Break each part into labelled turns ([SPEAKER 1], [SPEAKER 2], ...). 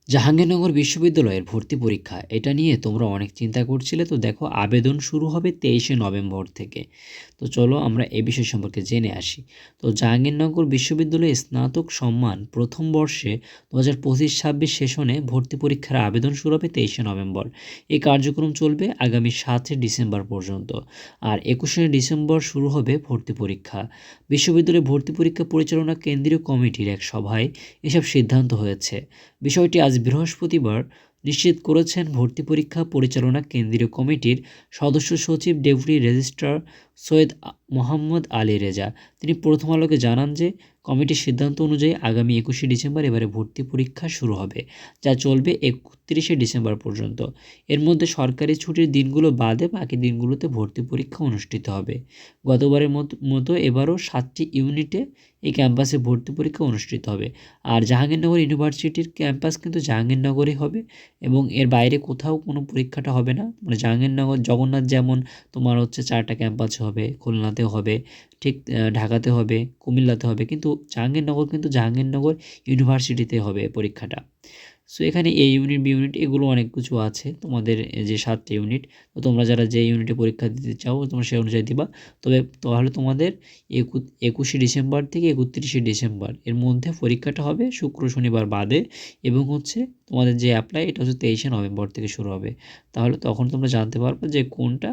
[SPEAKER 1] জাহাঙ্গীরনগর বিশ্ববিদ্যালয়ের ভর্তি পরীক্ষা এটা নিয়ে তোমরা অনেক চিন্তা করছিলে। তো দেখো, আবেদন শুরু হবে 23শে নভেম্বর থেকে। তো চলো আমরা এ বিষয় সম্পর্কে জেনে আসি। তো জাহাঙ্গীরনগর বিশ্ববিদ্যালয়ে স্নাতক সম্মান প্রথম বর্ষে 2025-26 সেশনে ভর্তি পরীক্ষার আবেদন শুরু হবে 23শে নভেম্বর। এই কার্যক্রম চলবে আগামী 7 ডিসেম্বর পর্যন্ত। আর 21শে ডিসেম্বর শুরু হবে ভর্তি পরীক্ষা। বিশ্ববিদ্যালয়ে ভর্তি পরীক্ষা পরিচালনা কেন্দ্রীয় কমিটির এক সভায় এসব সিদ্ধান্ত হয়েছে। বিষয়টি আজ বৃহস্পতিবার নিশ্চিত করেছেন ভর্তি পরীক্ষা পরিচালনা কেন্দ্রীয় কমিটির সদস্য সচিব ডেপুটি রেজিস্ট্রার সৈয়দ মোহাম্মদ আলী রেজা। তিনি প্রথম আলোকে জানান যে কমিটির সিদ্ধান্ত অনুযায়ী আগামী 21শে ডিসেম্বর এবারে ভর্তি পরীক্ষা শুরু হবে, যা চলবে 31শে ডিসেম্বর পর্যন্ত। এর মধ্যে সরকারি ছুটির দিনগুলো বাদে বাকি দিনগুলোতে ভর্তি পরীক্ষা অনুষ্ঠিত হবে। গতবারের মতো এবারও 7টি ইউনিটে এই ক্যাম্পাসে ভর্তি পরীক্ষা অনুষ্ঠিত হবে। আর জাহাঙ্গীরনগর ইউনিভার্সিটির ক্যাম্পাস কিন্তু জাহাঙ্গীরনগরই হবে, এবং এর বাইরে কোথাও কোনো পরীক্ষাটা হবে না। মানে জাহাঙ্গীরনগর জগন্নাথ যেমন তোমার হচ্ছে 4টা ক্যাম্পাস হবে, খুলনাতেও হবে, ঠিক ঢাকাতে হবে, কুমিল্লাতে হবে, কিন্তু জাহাঙ্গীরনগর কিন্তু জাহাঙ্গীরনগর ইউনিভার্সিটিতে হবে পরীক্ষাটা। সো এখানে এ ইউনিট, বি ইউনিট এগুলো অনেক কিছু আছে তোমাদের, যে 7টি ইউনিট। তো তোমরা যারা যে ইউনিটে পরীক্ষা দিতে চাও তোমরা সেই অনুযায়ী দিবা। তবে তাহলে তোমাদের 21শে ডিসেম্বর থেকে 31শে ডিসেম্বর এর মধ্যে পরীক্ষাটা হবে, শুক্র শনিবার বাদে। এবং হচ্ছে তোমাদের যে অ্যাপ্লাই এটা হচ্ছে 23শে নভেম্বর থেকে শুরু হবে। তাহলে তখন তোমরা জানতে পারবে যে কোনটা,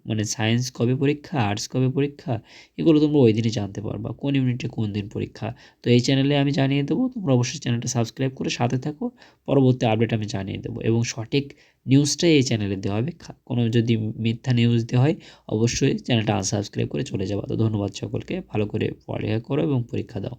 [SPEAKER 1] মানে সায়েন্স কবে পরীক্ষা, আর্টস কবে পরীক্ষা, এগুলো তোমরা ওই দিনই জানতে পারবা কোন ইউনিটে কোন দিন পরীক্ষা। তো এই চ্যানেলে আমি জানিয়ে দেবো, তোমরা অবশ্যই চ্যানেলটা সাবস্ক্রাইব করে সাথে থাকো। পরবর্তী আপডেট আমি জানিয়ে দেবো, এবং সঠিক নিউজটাই এই চ্যানেলে দেওয়া হবে। কোনো যদি মিথ্যা নিউজ দেওয়া হয় অবশ্যই চ্যানেলটা আনসাবস্ক্রাইব করে চলে যাবা। তো ধন্যবাদ সকলকে, ভালো করে পড়ালেখা করো এবং পরীক্ষা দাও।